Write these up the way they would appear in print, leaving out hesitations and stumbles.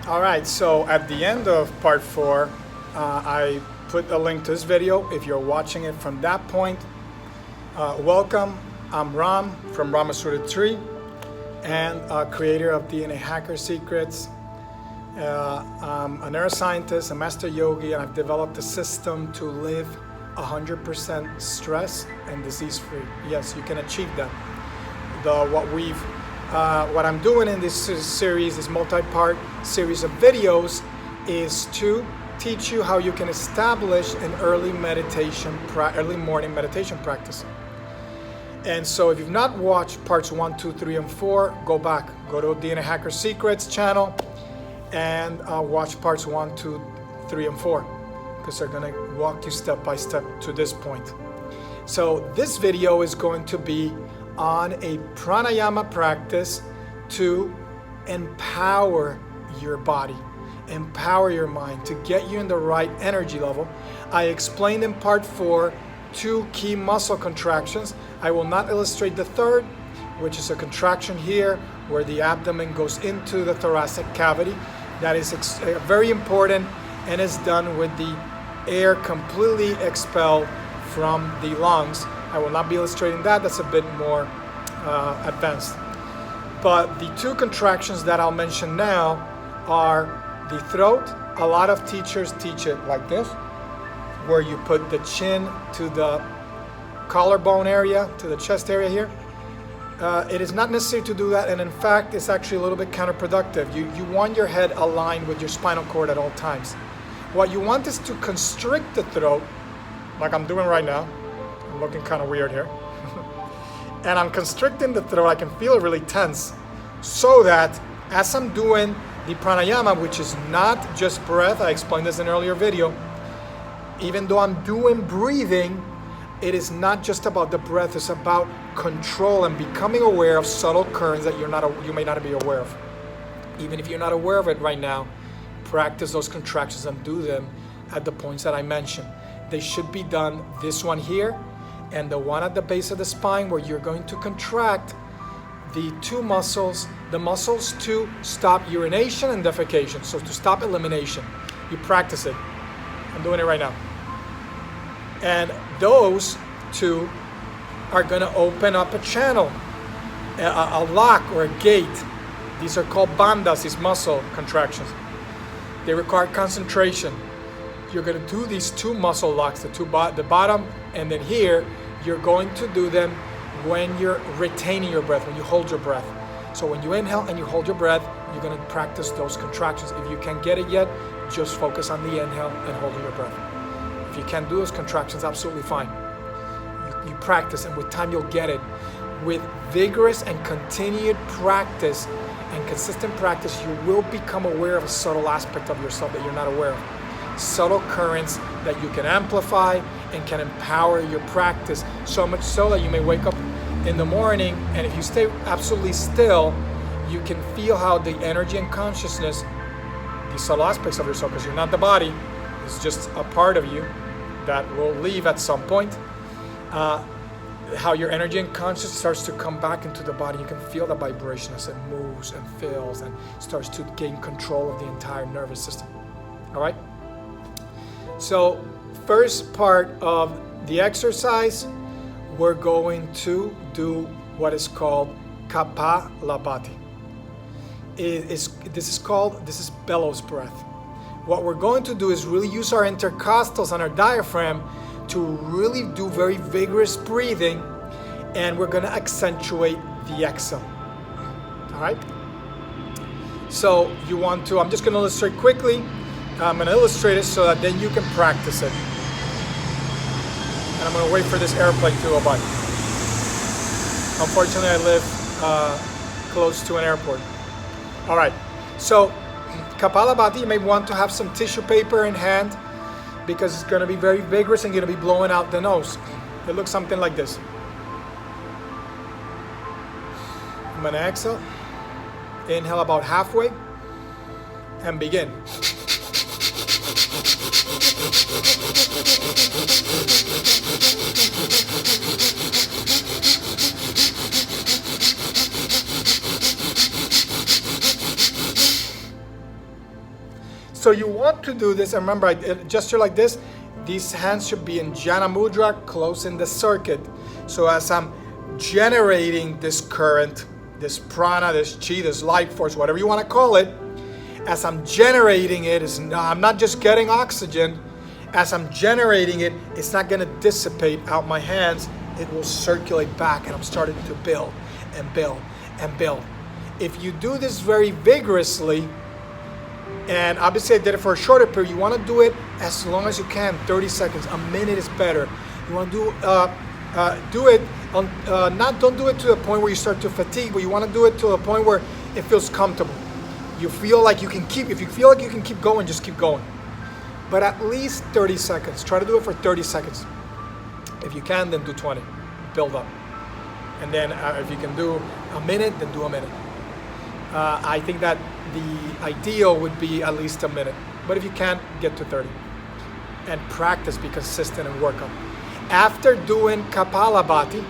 All right, so at the end of part 4, I put a link to this video. If you're watching it from that point, welcome. I'm Ram from Ramasurya Tree and creator of DNA Hacker Secrets. I'm a neuroscientist, a master yogi, and I've developed a system to live 100% stress and disease-free. Yes, you can achieve that. What I'm doing in this series, this multi-part series of videos, is to teach you how you can establish an early morning meditation practice. And so if you've not watched parts 1, 2, 3, and 4, go back. Go to DNA Hacker Secrets channel and watch parts 1, 2, 3, and 4, because they're going to walk you step by step to this point. So this video is going to be on a pranayama practice to empower your body, empower your mind, to get you in the right energy level. I explained in part 4 2 key muscle contractions. I will not illustrate the third, which is a contraction here where the abdomen goes into the thoracic cavity. That is very important and is done with the air completely expelled from the lungs. I will not be illustrating that. That's a bit more advanced. But the 2 contractions that I'll mention now are the throat. A lot of teachers teach it like this, where you put the chin to the collarbone area, to the chest area here. It is not necessary to do that, and in fact, it's actually a little bit counterproductive. You want your head aligned with your spinal cord at all times. What you want is to constrict the throat, like I'm doing right now. I'm looking kind of weird here. And I'm constricting the throat. I can feel it really tense, so that as I'm doing the pranayama, which is not just breath, I explained this in an earlier video, even though I'm doing breathing, it is not just about the breath, it's about control and becoming aware of subtle currents that you may not be aware of. Even if you're not aware of it right now, practice those contractions and do them at the points that I mentioned. They should be done, this one here, and the one at the base of the spine, where you're going to contract the 2 muscles, the muscles to stop urination and defecation, so to stop elimination. You practice it. I'm doing it right now. And those 2 are going to open up a channel, a lock or a gate. These are called bandhas, these muscle contractions. They require concentration. You're going to do these 2 muscle locks, the bottom and then here. You're going to do them when you're retaining your breath, when you hold your breath. So when you inhale and you hold your breath, you're going to practice those contractions. If you can't get it yet, just focus on the inhale and holding your breath. If you can't do those contractions, absolutely fine. You practice, and with time you'll get it. With vigorous and continued practice and consistent practice, you will become aware of a subtle aspect of yourself that you're not aware of. Subtle currents that you can amplify and can empower your practice, so much so that you may wake up in the morning, and if you stay absolutely still, you can feel how the energy and consciousness, these subtle aspects of yourself, because you're not the body, it's just a part of you that will leave at some point, how your energy and consciousness starts to come back into the body. You can feel the vibration as it moves and fills and starts to gain control of the entire nervous system. All right? So first part of the exercise, we're going to do what is called Kapalabhati. This is Bellows breath. What we're going to do is really use our intercostals and our diaphragm to really do very vigorous breathing, and we're going to accentuate the exhale. All right? So you want to, I'm just going to illustrate quickly. I'm going to illustrate it so that then you can practice it. And I'm going to wait for this airplane to go by. Unfortunately, I live close to an airport. All right, so Kapalabhati, you may want to have some tissue paper in hand, because it's going to be very vigorous and going to be blowing out the nose. It looks something like this. I'm going to exhale. Inhale about halfway and begin. So you want to do this, and remember, I did a gesture like this. These hands should be in Jnana Mudra, close in the circuit. So as I'm generating this current, this prana, this chi, this life force, whatever you want to call it, as I'm generating it, I'm not just getting oxygen. As I'm generating it, it's not going to dissipate out my hands. It will circulate back, and I'm starting to build and build and build. If you do this very vigorously, and obviously I did it for a shorter period, you want to do it as long as you can, 30 seconds. A minute is better. You want to don't do it to the point where you start to fatigue, but you want to do it to a point where it feels comfortable. You feel like you can if you feel like you can keep going, just keep going. But at least 30 seconds. Try to do it for 30 seconds. If you can, then do 20. Build up. And then if you can do a minute, then do a minute. I think that the ideal would be at least a minute. But if you can't, get to 30. And practice, be consistent and work on. After doing Kapalabhati,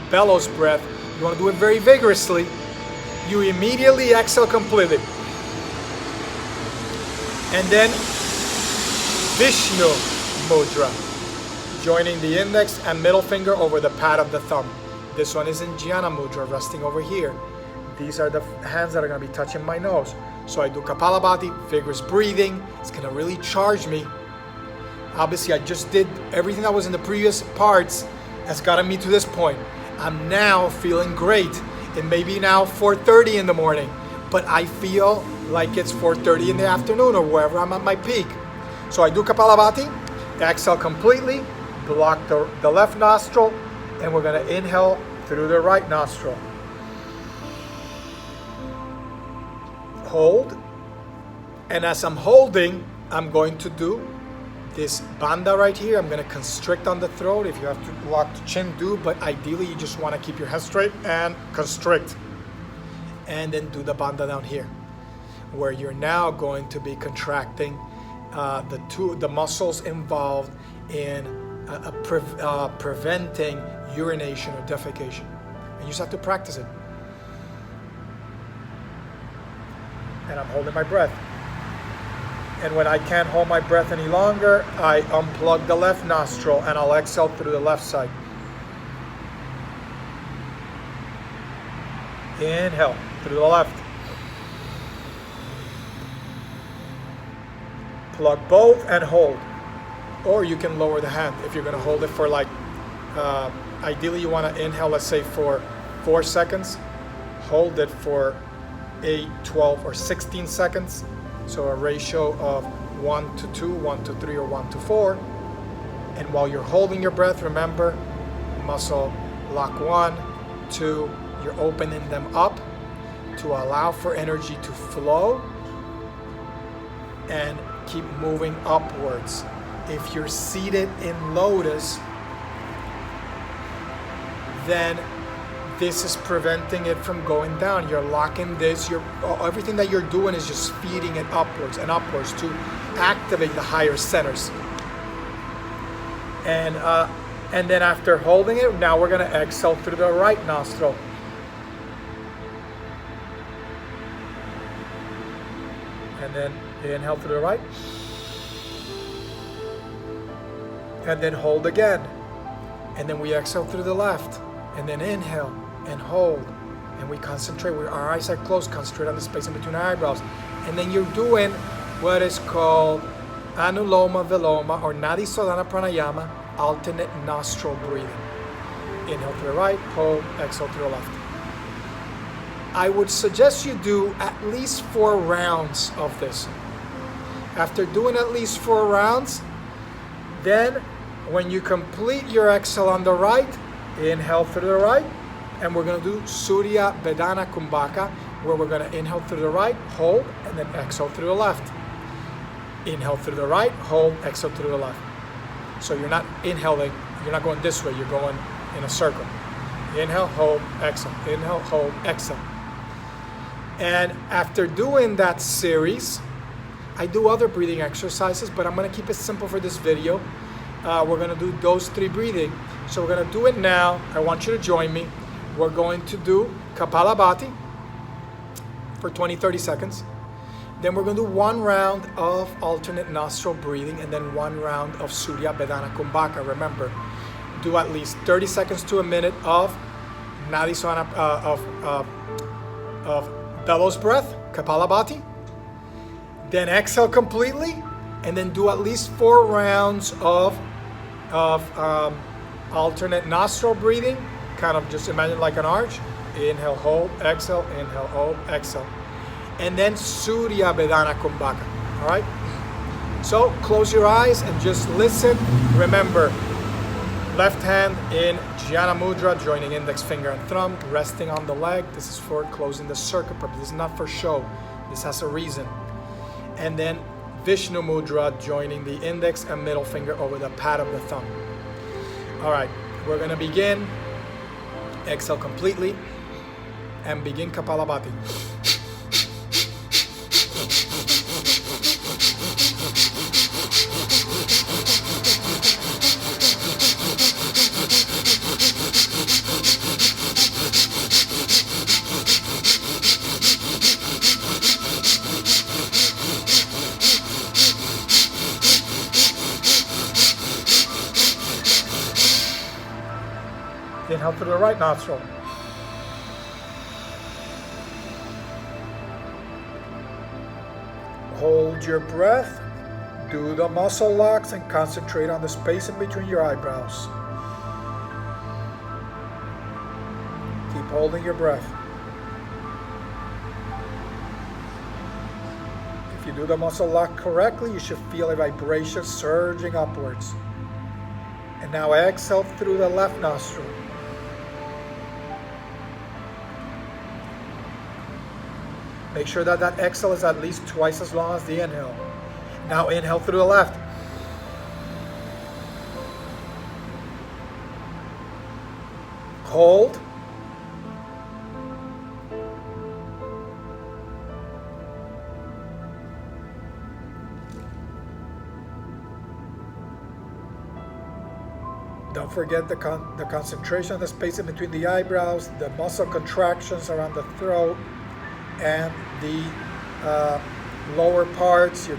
Bellows breath, you want to do it very vigorously. You immediately exhale completely. And then Vishnu Mudra, joining the index and middle finger over the pad of the thumb. This one is in Jnana Mudra, resting over here. These are the hands that are going to be touching my nose. So I do Kapalabhati, vigorous breathing. It's going to really charge me. Obviously, I just did everything that was in the previous parts that's gotten me to this point. I'm now feeling great. It may be now 4:30 in the morning, but I feel like it's 4:30 in the afternoon or wherever I'm at my peak. So I do Kapalabhati, exhale completely, block the left nostril, and we're going to inhale through the right nostril. Hold, and as I'm holding, I'm going to do this bandha right here. I'm going to constrict on the throat. If you have to lock the chin, do, but ideally you just want to keep your head straight and constrict. And then do the bandha down here, where you're now going to be contracting the muscles involved in preventing urination or defecation. And you just have to practice it. And I'm holding my breath. And when I can't hold my breath any longer, I unplug the left nostril and I'll exhale through the left side. Inhale through the left. Plug both and hold. Or you can lower the hand if you're going to hold it for ideally you want to inhale, let's say for 4 seconds. Hold it for 8, 12, or 16 seconds. So a ratio of 1 to 2, 1 to 3, or 1 to 4. And while you're holding your breath, remember, muscle lock 1, 2, you're opening them up to allow for energy to flow and keep moving upwards. If you're seated in lotus, then this is preventing it from going down. You're locking this. Everything that you're doing is just feeding it upwards and upwards to activate the higher centers. And then after holding it, now we're going to exhale through the right nostril. And then inhale through the right. And then hold again. And then we exhale through the left. And then inhale and hold. And we concentrate. Our eyes are closed. Concentrate on the space in between our eyebrows. And then you're doing what is called Anuloma Viloma or Nadi Sodhana Pranayama, alternate nostril breathing. Inhale through the right, hold, exhale through the left. I would suggest you do at least 4 rounds of this. After doing at least 4 rounds, then when you complete your exhale on the right, inhale through the right, and we're going to do Surya Bhedana Kumbhaka, where we're going to inhale through the right, hold, and then exhale through the left. Inhale through the right, hold, exhale through the left. So you're not inhaling, you're not going this way, you're going in a circle. Inhale, hold, exhale. Inhale, hold, exhale. And after doing that series, I do other breathing exercises, but I'm going to keep it simple for this video. We're going to do those 3 breathing. So we're going to do it now. I want you to join me. We're going to do Kapalabhati for 20-30 seconds. Then we're going to do 1 round of alternate nostril breathing and then 1 round of Surya Bhedana Kumbhaka. Remember, do at least 30 seconds to a minute of Nadisana, of Bellows breath, Kapalabhati. Then exhale completely, and then do at least 4 rounds of alternate nostril breathing. Kind of just imagine like an arch. Inhale, hold, exhale, inhale, hold, exhale. And then Surya Bhedana Kumbhaka. All right? So close your eyes and just listen. Remember, left hand in Jnana Mudra, joining index finger and thumb, resting on the leg. This is for closing the circuit purpose. This is not for show. This has a reason. And then Vishnu Mudra, joining the index and middle finger over the pad of the thumb. All right, we're going to begin. Exhale completely and begin Kapalabhati. Inhale through the right nostril. Hold your breath. Do the muscle locks and concentrate on the space in between your eyebrows. Keep holding your breath. If you do the muscle lock correctly, you should feel a vibration surging upwards. And now exhale through the left nostril. Make sure that that exhale is at least twice as long as the inhale. Now inhale through the left. Hold. Don't forget the concentration, the space in between the eyebrows, the muscle contractions around the throat, and the lower parts. You're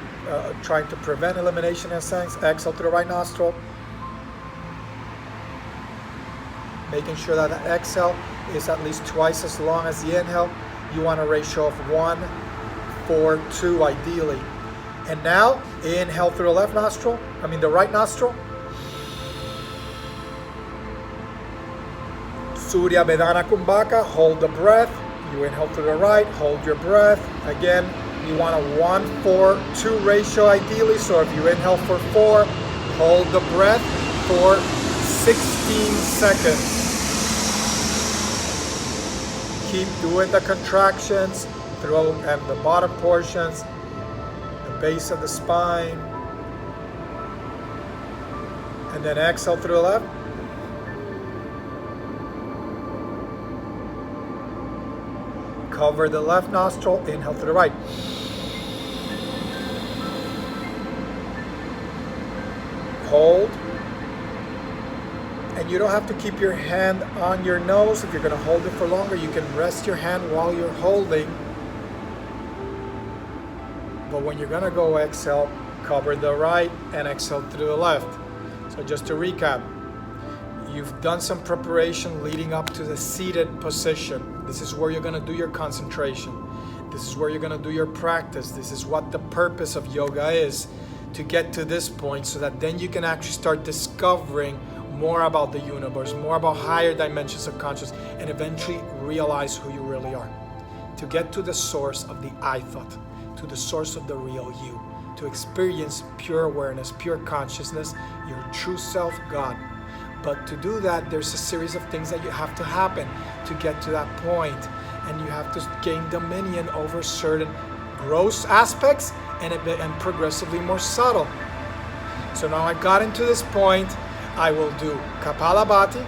trying to prevent elimination in a sense. Exhale through the right nostril. Making sure that the exhale is at least twice as long as the inhale. You want a ratio of 1:4:2 ideally. And now inhale through the the right nostril. Surya Bhedana Kumbhaka, hold the breath. You inhale through the right, hold your breath. Again, you want a 1:4:2 ratio ideally. So if you inhale for 4, hold the breath for 16 seconds. Keep doing the contractions, throat and the bottom portions, the base of the spine. And then exhale through the left. Cover the left nostril, inhale to the right. Hold. And you don't have to keep your hand on your nose. If you're going to hold it for longer, you can rest your hand while you're holding. But when you're going to go exhale, cover the right and exhale through the left. So just to recap, you've done some preparation leading up to the seated position. This is where you're going to do your concentration. This is where you're going to do your practice. This is what the purpose of yoga is, to get to this point so that then you can actually start discovering more about the universe, more about higher dimensions of consciousness, and eventually realize who you really are. To get to the source of the I thought, to the source of the real you, to experience pure awareness, pure consciousness, your true self, God. But to do that, there's a series of things that you have to happen to get to that point. And you have to gain dominion over certain gross aspects and progressively more subtle. So now I've gotten to this point. I will do Kapalabhati.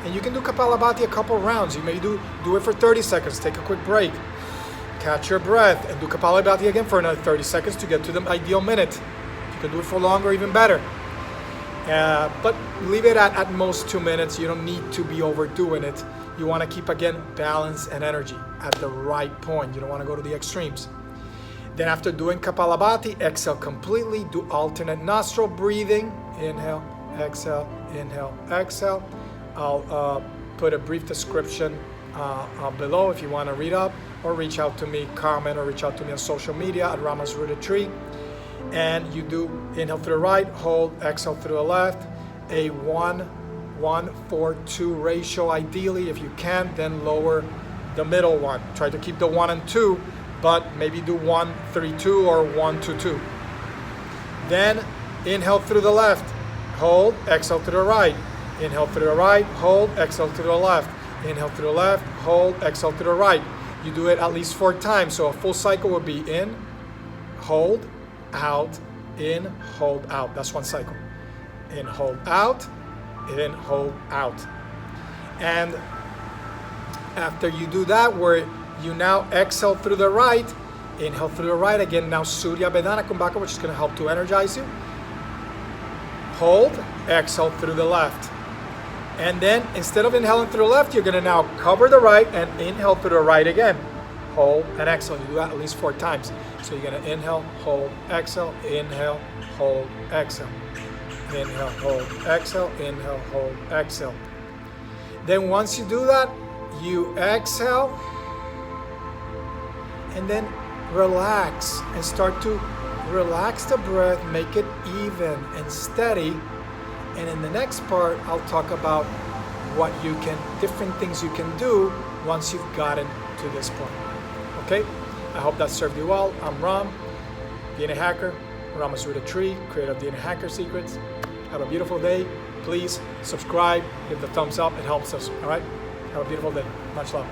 And you can do Kapalabhati a couple rounds. You may do it for 30 seconds. Take a quick break. Catch your breath and do Kapalabhati again for another 30 seconds to get to the ideal minute. You can do it for longer, even better. But leave it at most 2 minutes. You don't need to be overdoing it. You want to keep, again, balance and energy at the right point. You don't want to go to the extremes. Then after doing Kapalabhati, exhale completely, do alternate nostril breathing. Inhale, exhale, inhale, exhale. I'll put a brief description below if you want to read up, or reach out to me, comment, or reach out to me on social media at Rama's Rooted Tree. And you do inhale through the right, hold, exhale through the left, a 1-1-4-2 ratio ideally. If you can, then lower the middle one. Try to keep the 1 and 2, but maybe do 1-3-2 or 1-2-2. Then inhale through the left, hold, exhale to the right. Inhale through the right, hold, exhale to the left. Inhale to the left, hold, exhale to the right. You do it at least 4 times. So a full cycle would be in, hold, out, in, hold, out. That's one cycle. In, hold, out, in, hold, out. And after you do that, where you now exhale through the right, inhale through the right again. Now Surya Bhedana Kumbhaka, which is going to help to energize you. Hold, exhale through the left. And then instead of inhaling through the left, you're going to now cover the right and inhale through the right again. Hold and exhale. You do that at least 4 times. So you're going to inhale, hold, exhale, inhale, hold, exhale. Inhale, hold, exhale, inhale, hold, exhale. Then once you do that, you exhale and then relax and start to relax the breath, make it even and steady. And in the next part, I'll talk about what you can, different things you can do once you've gotten to this point. Okay? I hope that served you well. I'm Ram, the Inner Hacker, Rama's Rooted Tree, creator of the Inner Hacker Secrets. Have a beautiful day. Please subscribe, give the thumbs up. It helps us. All right? Have a beautiful day. Much love.